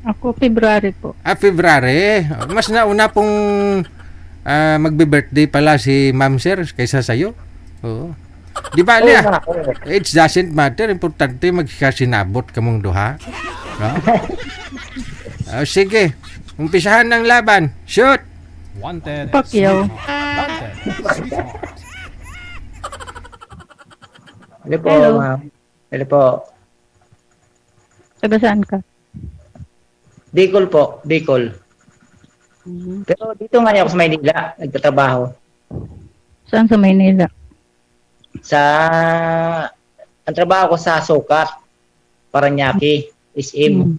Ako, February po. February. Mas nauna pong magbe-birthday pala si Ma'am Sir kaysa sa'yo. Oo. Di bali Oo ah. nga, oo. It doesn't matter. Importante magkasinabot ka mong duha. No? Sige. Umpisahan ng laban. Shoot! Wanted, Pacquiao. Wanted, sweetheart. Hello po, Hello. ma'am. Hello po. Taga saan ka? Bicol po, Bicol. Mhm. Pero dito nga ako sa Maynila, nagtatrabaho. Saan sa Maynila? Sa, ang trabaho ko sa Sukat, Paranaque, SM. Hmm.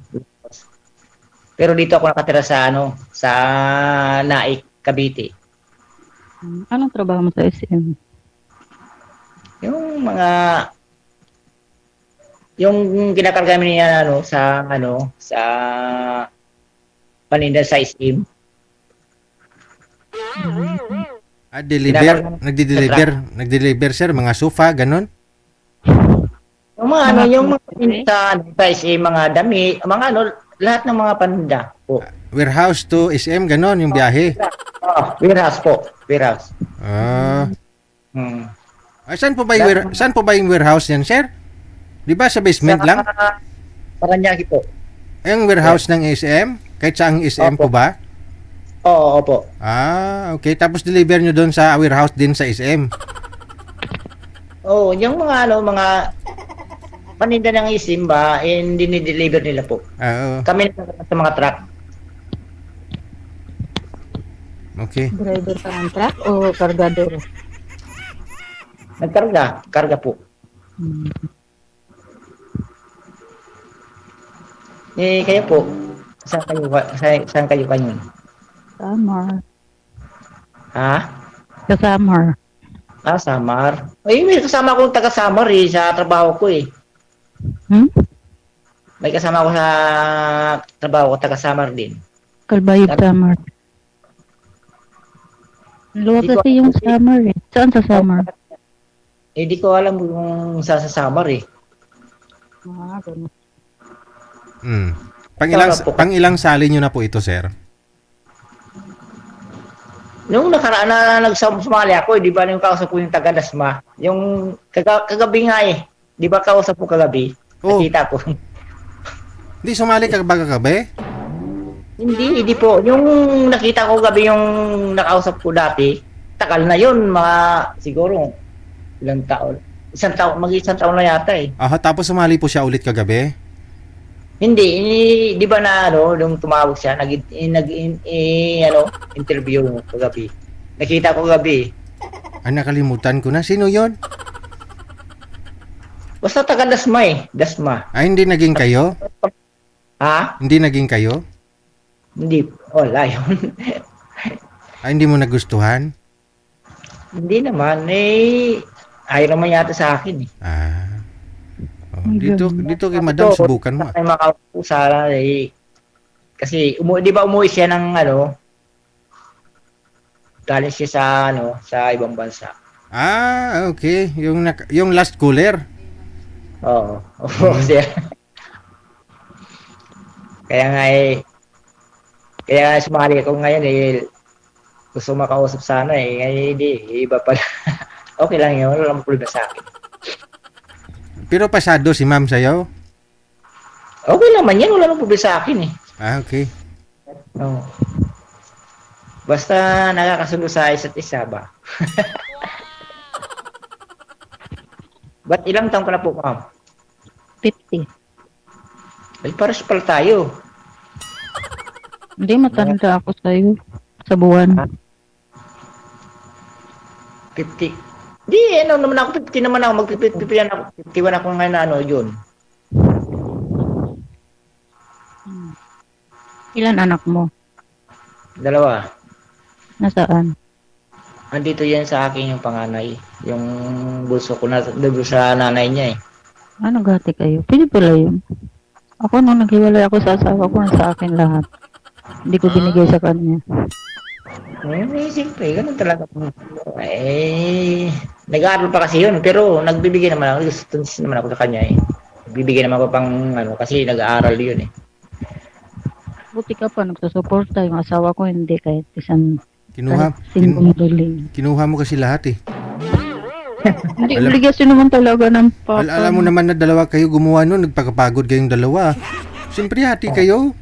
Pero dito ako nakatira sa sa Naik, Cavite. Anong trabaho mo sa SM? Yung mga yung kinakarga niya sa paninda sa SM. Deliver. Kinakarga Nagdi-deliver. Nagdi-deliver sir. Mga sofa, ganon. yung mga Mga yung mga grocery? paninda sa SM, mga dami, mga lahat ng mga paninda po. Warehouse to SM, ganon yung biyahe. Warehouse po, warehouse. Ah. Hmm. Saan po ba yung warehouse yan, sir? Di ba sa basement lang? Paranaque po. Yung warehouse ng SM? Kahit saang SM po Opo. ba? Oo, opo. Okay. Tapos deliver nyo doon sa warehouse din sa SM. Oo, yung mga paninda ng SM ba, dinideliver nila po. Oo. Kami na sa mga truck. Okay. Driver ka ng truck o kargador? Karga po. Hmm. Kayo po, saan kayo kanyon? Samar. Ha? Kasamar. Samar. Ay, may kasama akong taga Samar sa trabaho ko eh. Hmm? May kasama ako sa trabaho ko, taga Samar din. Kalbayog Samar. Luwag Di ko- kasi yung Samar eh. Saan sa Samar? Di ko alam kung sa Samar eh. Ganun. Hmm. Sarap po. Pang ilang sali nyo na po ito, sir? Nung nakaraan na nagsumali ako, di ba yung kausap ko yung taga Dasma? Yung kagabi nga eh. Di ba kausap ko kagabi? Oh. Nakita ko. Di sumali ka ba kagabi? Hindi po. Yung nakita ko gabi yung nakausap ko dati, takal na yun, mga siguro ilang taon. Mag-isang taon na yata eh. Tapos sumali po siya ulit kagabi? Hindi, di ba na nung tumawag siya, interview ko gabi. Nakita ko gabi. Nakalimutan ko na. Sino yon? Basta taga Dasma eh. Dasma. Hindi naging kayo? Ha? Hindi naging kayo? Hindi. Wala yun. Hindi mo nagustuhan? Hindi naman. Ayaw naman yata sa akin eh. Dito kay madam, subukan mo. Ay makapusala eh. Kasi di ba umuwi siya ng galing siya sa ibang bansa. Okay. Yung last cooler. Oo. Siya. Kaya sumali ako ngayon gusto makausap sana hindi, iba pala. Okay lang yun, wala namang problema sa akin. Pero pasado si ma'am sa'yo? Okay naman yan, wala namang problema sa akin eh. Okay. Oo. Basta nakakasundo sa isa't isa ba? Ba't ilang taon ka na po, ma'am? 50. Ay, pares pala tayo. Hindi, matanda ako sa'yo. Sa buwan. 50. Di, naman ako, 50 naman ako. Mag-50 yan ako. 51 ako ngayon na yun. Ilan anak mo? 2. Nasaan? Andito yan sa akin yung panganay. Yung bulso ko na doon sa nanay niya eh. Nagati kayo? Pwede pala yun. Ako nung naghiwalay ako sa asawa ko, sa akin lahat. Hindi ko binigay sa kanya. Siyempre, ganun talaga. Nag-aaral pa kasi yun, pero nagbibigay naman ako. Gusto naman ako sa kanya eh. Nagbibigay naman ako pang kasi nag-aaral yun eh. Buti ka pa, nagsusuporta. Yung asawa ko hindi kahit isang Kinuha, kahit singgong duling. kinuha mo kasi lahat eh. Hindi, Alam- obligasyon naman talaga ng papa. Alam mo naman na dalawa kayo gumawa nun, nagpakapagod kayong dalawa. Siyempre hati kayo.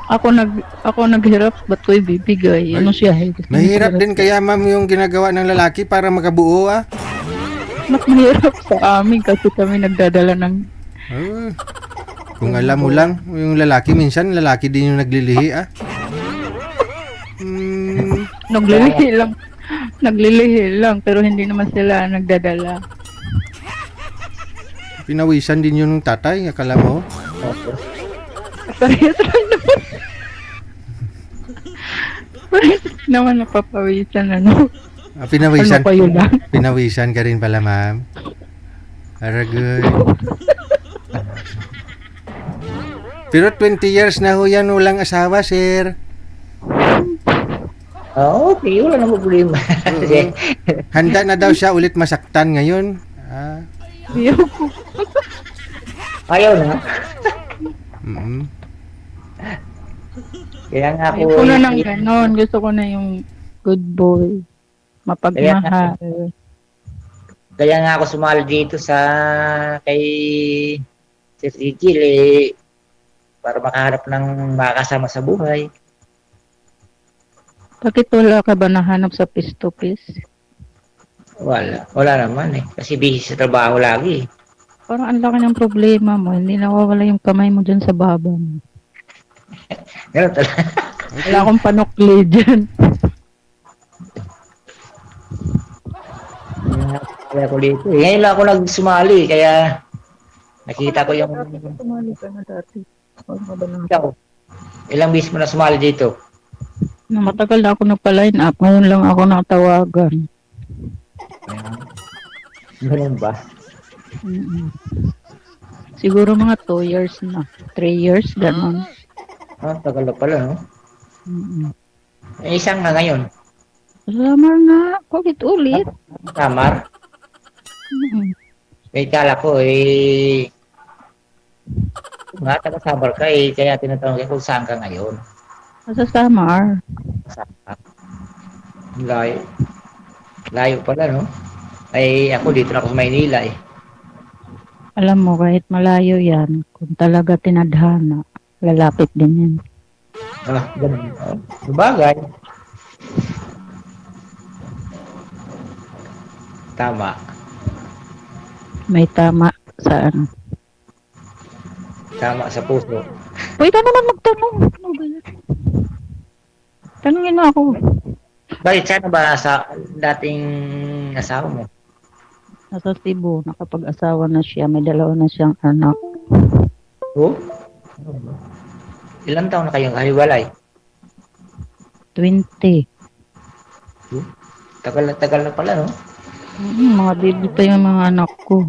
Ako naghirap, ba't ko ibibigay? Ano siya? Mahirap din kaya ma'am yung ginagawa ng lalaki para makabuo ah. Mas mahirap sa amin kasi kami nagdadala ng Ah, kung alam mo lang, yung lalaki minsan, lalaki din yung naglilihi ah. naglilihi lang. Naglilihi lang pero hindi naman sila nagdadala. Pinawisan din yun ng tatay, akala mo? Parehas lang naman. Parehas naman napapawisan ano. Ah, pinawisan. Ano pa yun lang? Pinawisan ka rin pala ma'am. Aragay. Pero 20 years na ho yan, walang asawa, sir. Okay, wala namang problema. Kasi, Handa na daw siya ulit masaktan ngayon. Ah, Ayoko. ayaw na. mm. Kaya nga ako... Ayoko na ng ganon. Gusto ko na yung good boy. Mapagmahal. Kaya nga ako sumali dito sa kay Sir Rigil para makahanap ng makakasama sa buhay. Bakit wala ka ba nahanap sa face to face? Wala naman kasi busy sa trabaho lagi. Parang ang laki ng problema mo. Hindi nawawala yung kamay mo dyan sa baba mo. Ganun talaga. Wala akong panukli dyan. Kaya ako dito. Ngayon lang ako nagsumali kaya nakita ko yung Tumali ka na dati. Huwag mo ba na? ikaw. Ilang bis mo na sumali dito? Na matagal na ako nagpa-line up. Ngayon lang ako natawagan. Ganun ba? Mm-mm. Siguro mga 2 years na. 3 years, gano'n. Tagal na pala, no? Mm-mm. Isang na ngayon. Summer na. Ulit. Samar. Mm-mm. May kala ko nga taga-Samar ka kaya tinatanong ko kung saan ka ngayon. Sa summer. Samar. Layo. Layo pala, no? Ako dito na ako sa Maynila Alam mo, kahit malayo yan, kung talaga tinadhana, lalapit din yan. Ganun. Sabagay. Tama. May tama sa ano. Tama sa puso. Pwede naman magtanong. Ano ba yan? Tanungin mo ako. Bakit sana ba sa dating asawa mo? Nasa Cebu, nakapag-asawa na siya, may 2 na siyang anak. Oh? Ilang taon na kayong kahiwalay? 20. Tagal na pala, no? Mga baby pa yung mga anak ko.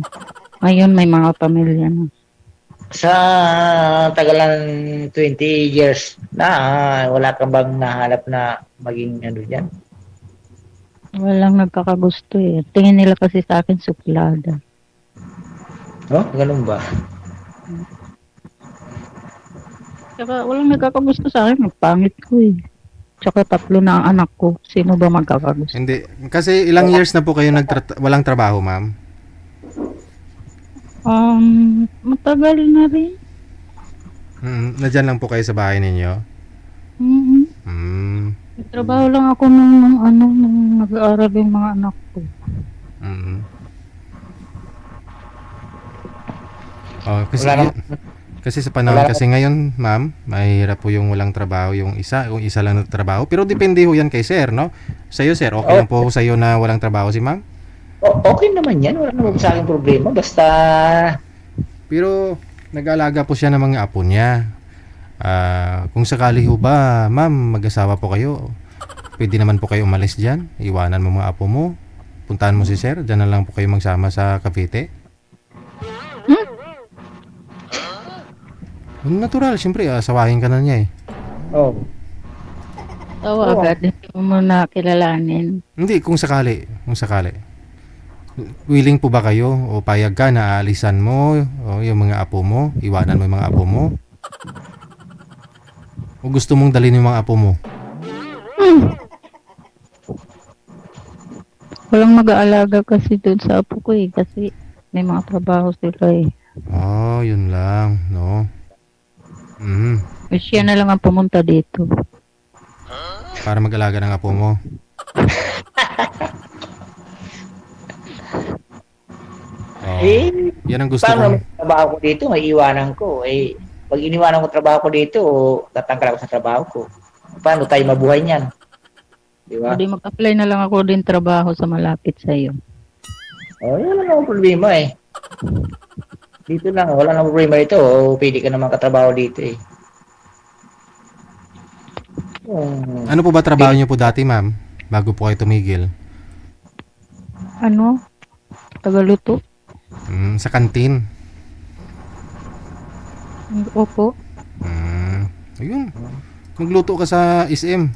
Ngayon may mga pamilya na. Sa tagalan 20 years na, wala kang bang nahanap na maging ano dyan? Walang nagkakagusto eh. Tingin nila kasi sa akin suplada. No? Ganun ba? Tsaka walang nagkakagusto sa akin. Ang pangit ko eh. Tsaka 3 na ang anak ko. Sino ba magkakagusto? Hindi. Kasi ilang years na po kayo walang trabaho, ma'am? Matagal na rin. Nadyan lang po kayo sa bahay ninyo? Mm-hmm. Trabaho lang ako nung nag-aaral yung mga anak ko. Oh, kasi sa panahon kasi ngayon, ma'am, mahirap po yung walang trabaho yung isa lang nagtrabaho. Pero depende ho yan kay sir, no? Sa'yo, sir, okay lang po sa'yo na walang trabaho si ma'am? Okay naman yan. Wala naman sa akin problema. Basta... Pero nag-aalaga po siya ng mga apo niya. Kung sakali ho ba, ma'am, mag-asawa po kayo, pwede naman po kayo umalis dyan. Iwanan mo mga apo mo. Puntahan mo si sir. Dyan na lang po kayo magsama sa Cavite. Natural, siyempre, asawahin ka na niya eh. Oh. Tawa agad. Hindi mo na kilalanin. Hindi, kung sakali. willing po ba kayo o payag ka na aalisan mo o yung mga apo mo, iwanan mo yung mga apo mo? O gusto mong dalhin yung mga apo mo? Walang mag-aalaga kasi doon sa apo ko eh. Kasi may mga trabaho sila eh. Oh, yun lang, no? Mm, Siya na lang ang pumunta dito. para mag-alaga ng apo mo. Oh, Eh, yan ang gusto paano kong... naman trabaho ko dito, may iwanan ko. Eh, pag iniwanan ko trabaho ko dito, tatanggal ako sa trabaho ko. Paano tayo mabuhay niyan? Di ba? Hindi mag-apply na lang ako din trabaho sa malapit sa iyo. Oh, yun lang ang problema eh. Dito lang, wala nang problema dito. Oh, pwede ka naman katrabaho dito eh. Ano po ba trabaho niyo po dati, ma'am? Bago po kayo tumigil? Ano? Tagaluto? Sa kantin. Opo. Ayun. Magluto ka sa SM.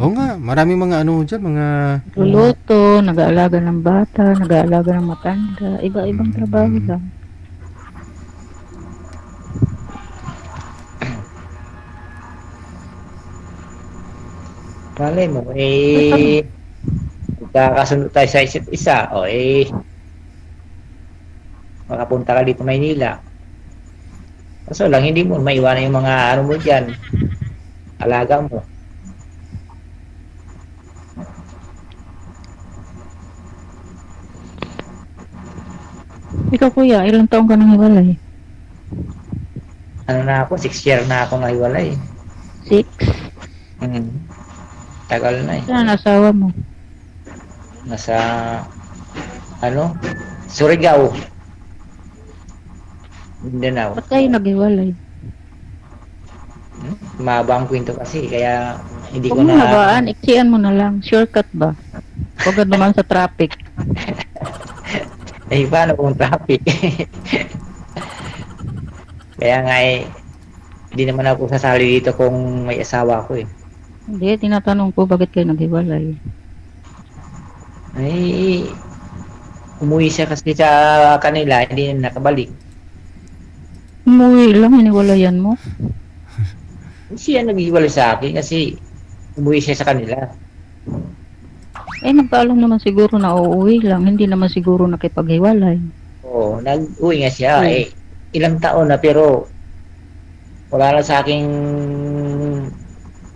Oo nga, maraming mga ano dyan, mga... Luluto, nag-aalaga ng bata, nag-aalaga ng matanda. Iba-ibang trabaho lang. Malay mo, eh, magkakasunod tayo sa isa't isa. O eh, makapunta ka dito Maynila. Kaso lang, hindi mo maiwanan yung mga ano mo dyan. Alaga mo. Ikaw kuya, ilang taong ka nang hiwalay? Ano na ako, 6 year na ako nahiwalay. 6? Tagal na eh. Saan ang asawa mo? Nasa, ano, Surigao. Mindanao. Ba't kayo naghiwalay? Mahaba ang kwento kasi, kaya hindi ko Huwag mo na... habaan, iksian mo na lang. Shortcut ba? Huwag ka naman sa traffic. Eh, paano kung traffic? Kaya nga eh, hindi naman ako sasali dito kung may asawa ko eh. Hindi, tinatanong ko bakit kayo naghiwalay. Ay, umuwi siya kasi sa kanila, hindi na nakabalik. Umuwi lang, hiniwalayan mo. Siya naghiwalay sa akin kasi umuwi siya sa kanila. Eh, nagpaalam naman siguro na uuwi lang. Hindi naman siguro nakipaghiwalay. Oo, nag-uwi nga siya. Hmm. Eh, ilang taon na pero wala na sa aking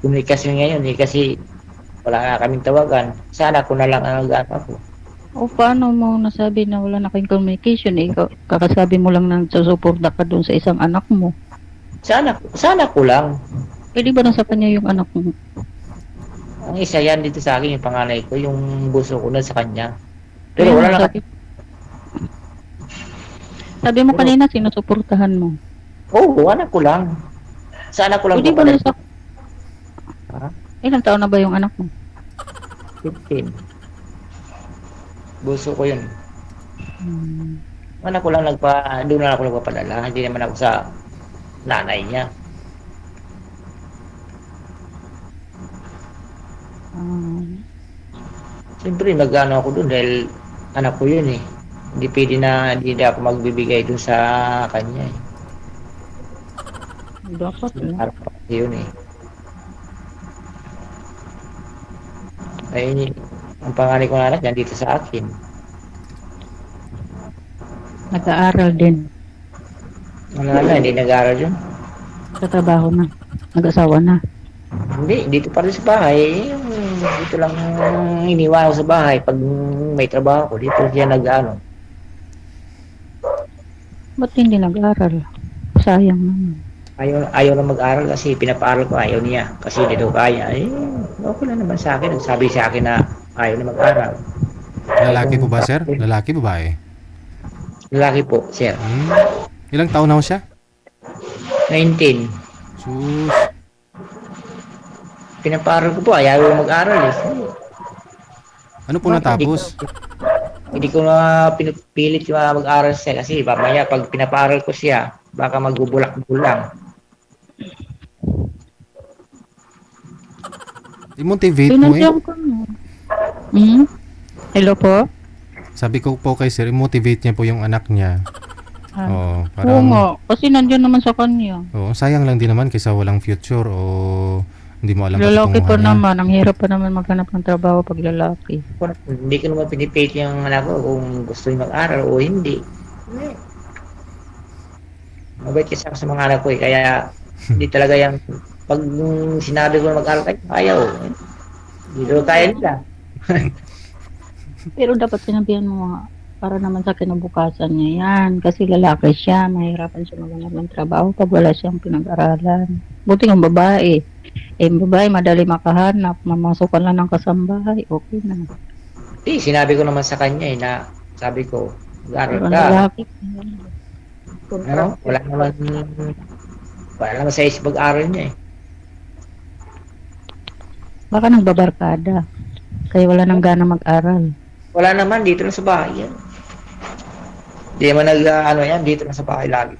komunikasyon ngayon eh kasi wala nga kaming tawagan. Sana ko na lang ang nag-ano ako. O paano mo nasabi na wala na kayong communication? Eh, kakasabi mo lang nang susuporta ka doon sa isang anak mo. Sana ko lang. Pwede ba na sa kanya yung anak mo? Ang isa yan dito sa akin, yung panganay ko, yung buso ko na sa kanya. Pero Ayun, wala na sabi mo kanina, sinusuportahan mo. Oo, anak ko lang. Sa anak ko lang Pwede po ba pala. na sa... Ha? Ilang taon na ba yung anak mo? 15. Buso ko yun. Hmm. Anak ko lang doon na ako nagpapadala. Hindi naman ako sa nanay niya. Siyempre, mag-ano ako doon dahil anak ko yun eh. Hindi na ako magbibigay doon sa kanya eh. Dapat na. Harap pa kasi yun eh. Ay, ang panganay ko na anak yan dito sa akin. Nag-aaral din. Wala na, hindi nag-aaral yun. Sa trabaho na. Nag-asawa na. Hindi, dito pa rin sa bahay. Dito lang iniwan ko sa bahay. Pag may trabaho ko, dito siya nag-ano. Ba't hindi nag-aaral? Sayang naman. Ayaw na mag-aral kasi pinapaaral ko, ayaw niya. Kasi hindi daw kaya. Eh, okay lang naman sa akin. Nagsabi sa akin na ayaw na mag-aral. Lalaki po ba, sir? Lalaki, babae? Lalaki po, sir. Ilang taon na ho siya? 19. Sus. Pinapaaral ko po, ayaw na mag-aral eh. Ano po natapos? Hindi ko na pinipilit yung mag-aral siya kasi mamaya pag pinapaaral ko siya, baka magbubulak-bulang. I-motivate mo eh. Pinasyan ko na. Hmm? Hello po? Sabi ko po kay sir, i-motivate niya po yung anak niya. Ah. Oo, Oo parang, nga. Kasi nandiyan naman sa kanya. oo, sayang lang din naman kaysa walang future o hindi mo alam Lalaki pa patutunguhan niya. naman. Ang hirap pa naman maghanap ng trabaho pag lalaki. Hindi ko naman pinipate yung anak ko kung gusto niya mag-aral o hindi. Mabait kasi ako sa mga anak ko eh. Kaya hindi talaga yung pag sinabi ko na mag-aral kayo, ayaw. Hindi daw kaya nila. Pero dapat sinabihan mo nga, para naman sa kinabukasan niya yan. Kasi lalaki siya, mahirapan siya maghanap ng trabaho pag wala siyang pinag-aralan. Buti ng babae. Eh, yung babae, madali makahanap. Mamasukan lang ng kasambahay. Okay na. Sinabi ko naman sa kanya eh na sabi ko, mag-aral Pero ang ka. lalaki, Ano? Wala naman sa isip mag-aral niya eh. baka nagbabarkada. Kaya wala nang gana mag-aral. Wala naman, dito na sa bahay yan. Di naman ano yan, dito na sa bahay lagi.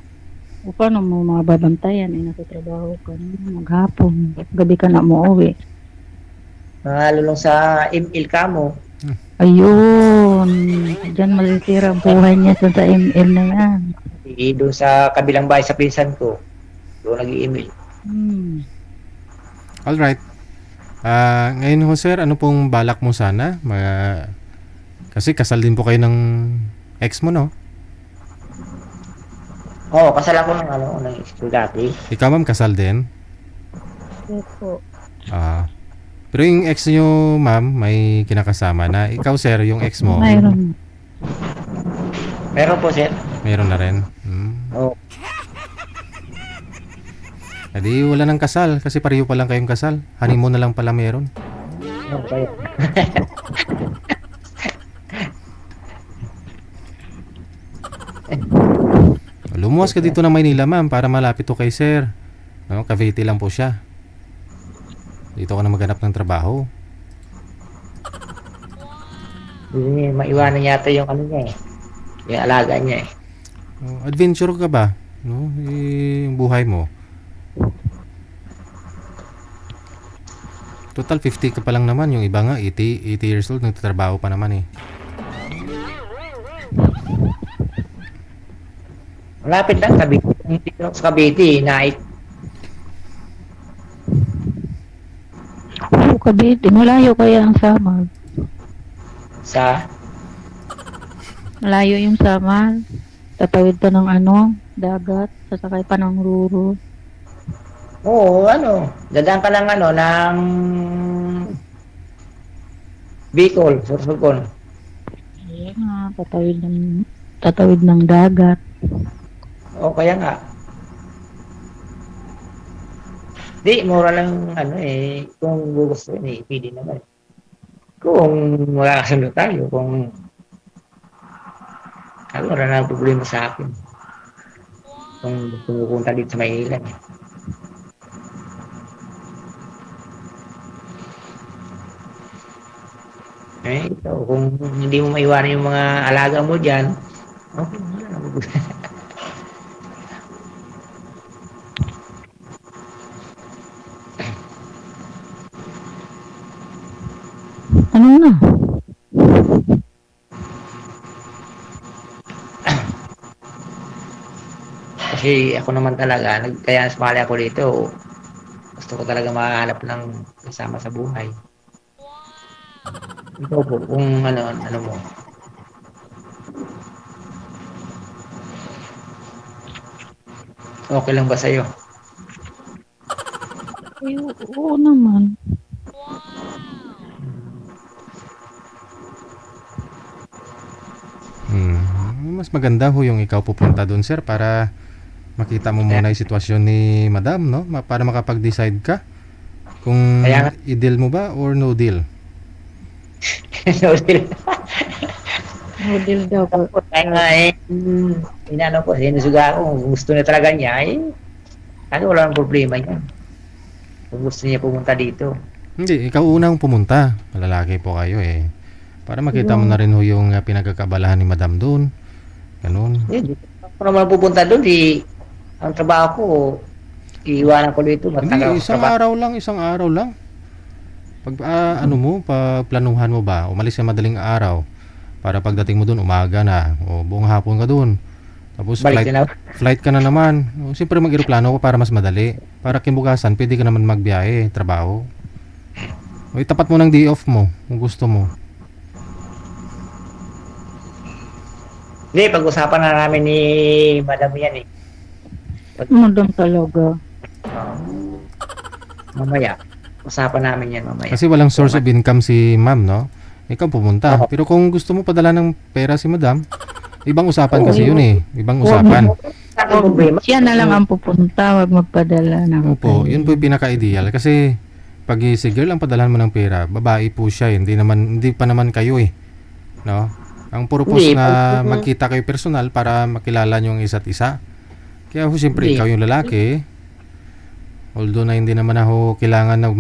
O paano mo mababantayan? Eh, nagtatrabaho ka na maghapon. Gabi ka na umuwi. Lulong sa ML ka mo. Ayun. Diyan malisira ang buhay niya sa ML na yan. Doon sa kabilang bahay sa pinsan ko. Doon nag-i-email. Alright. Ngayon ho sir, ano pong balak mo sana? Kasi kasal din po kayo ng ex mo, no? Oo, kasal ako ng school dati. Ikaw ma'am, kasal din? Opo. Pero yung ex nyo ma'am, may kinakasama na. Ikaw sir, yung ex mo, Mayroon. Meron po, sir. mayroon na rin. Oo. Edi wala nang kasal kasi pareho pa lang kayong kasal. Honeymoon na lang pala meron. Okay. Lumuwas ka dito ng Maynila ma'am para malapit to kay sir. No, Cavite lang po siya. Dito ka na maghanap ng trabaho. Hindi niya maiwanan yata yung ano niya eh. Yung alaga niya eh. Adventure ka ba? No, yung buhay mo. Total 50 ka pa lang naman, yung iba nga 80 years old nagtatrabaho pa naman eh. Malapit lang, Cavite. Hindi lang sa Cavite, night. Oo, Cavite. Malayo kaya ang Samar. Sa, Malayo yung Samar. Tatawid pa ng dagat. Sasakay pa ng ruro. oo, dadaan ka ng ng Bicol, Sorsogon. Ayan nga, tatawid ng dagat. O kaya nga. Di, mura lang kung gusto pili naman. Kung wala kasundo tayo, kung wala na problema sa akin. Kung gusto mo punta dito sa Maynila. Ito, kung hindi mo maiwanan yung mga alaga mo dyan, okay, wala na problema. Ano na? Kasi ako naman talaga, kaya sumali ako dito, gusto ko talaga makahanap ng kasama sa buhay. Ikaw po, kung ano mo. Okay lang ba sa'yo? Ay, oo naman. Mas maganda ho yung ikaw pupunta doon sir para makita mo muna yung sitwasyon ni madam, no? Para makapag-decide ka kung Kaya nga. i-deal mo ba or no deal. Model daw po. Kaya nga inano ko, sinusuga ko, kung gusto na talaga niya, kasi wala nang problema yan. Kung gusto niya pumunta dito. Hindi, ikaw unang pumunta. Malalaki po kayo eh. Para makita mo na rin ho yung pinagkakabalahan ni madam doon. Ganun. Hindi ako naman pupunta doon, ang trabaho ko, iiwanan ko dito, Hindi, matagal ako isang trabaho. araw lang. Pagplanuhan mo ba, umalis ka madaling araw para pagdating mo doon umaga na o buong hapon ka doon. Tapos Balik na. flight ka na naman. O, siyempre mag-eroplano ka para mas madali. Para kinabukasan, pwede ka naman magbiyahe, trabaho. O itapat mo ng day off mo kung gusto mo. Hindi, pag-usapan na namin ni Madam yan eh. Madam talaga. Mamaya. Usapan namin yan mamaya. Kasi walang source of income si ma'am, no? Ikaw pumunta. Oo. Pero kung gusto mo padala ng pera si madam, ibang usapan Oo. kasi yun eh. Ibang usapan. Ang problema. Siya na lang ang pupunta, wag magpadala ng Opo, yun po yung pinaka-ideal. Kasi pag si girl ang padalan mo ng pera, babae po siya. Hindi pa naman kayo eh. No? Ang purpose Hindi, na pag- magkita kayo personal para makilala nyo ang isa't isa. Kaya ho, siyempre, Hindi. ikaw yung lalaki. Although na hindi naman ako kailangan na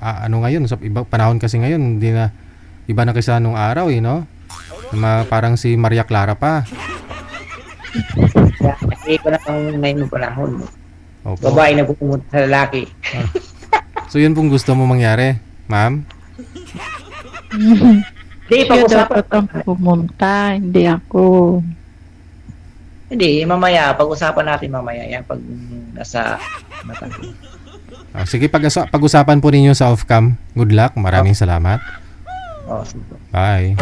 ano ngayon, sa iba panahon kasi ngayon, hindi na, iba na kaysa nung araw eh, no? Parang si Maria Clara pa. Hindi ko na ang ngayon panahon. Opo. Babae na pumunta sa lalaki. So yun pong gusto mo mangyari, ma'am? Hindi, Siya pag-usapan. dapat ang pumunta, hindi ako. Hindi, mamaya. Pag-usapan natin mamaya. Yan, pag nasa mata. Sige, pag-usapan po ninyo sa off-cam. Good luck. Maraming salamat. Oh, sige. Bye.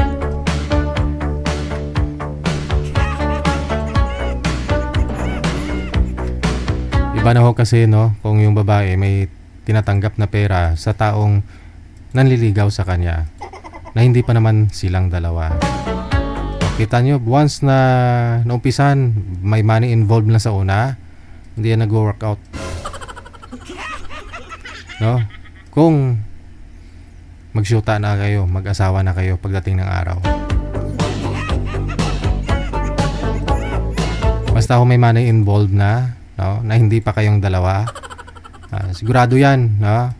Iba na ho kasi, no, kung yung babae may tinatanggap na pera sa taong nanliligaw sa kanya na hindi pa naman silang dalawa. Kita nyo, once na naumpisan, may money involved na sa una, hindi yan nag-work out. No? Kung magsyuta na kayo, mag-asawa na kayo pagdating ng araw. Basta kung may money involved na, no, na hindi pa kayong dalawa, sigurado yan, no?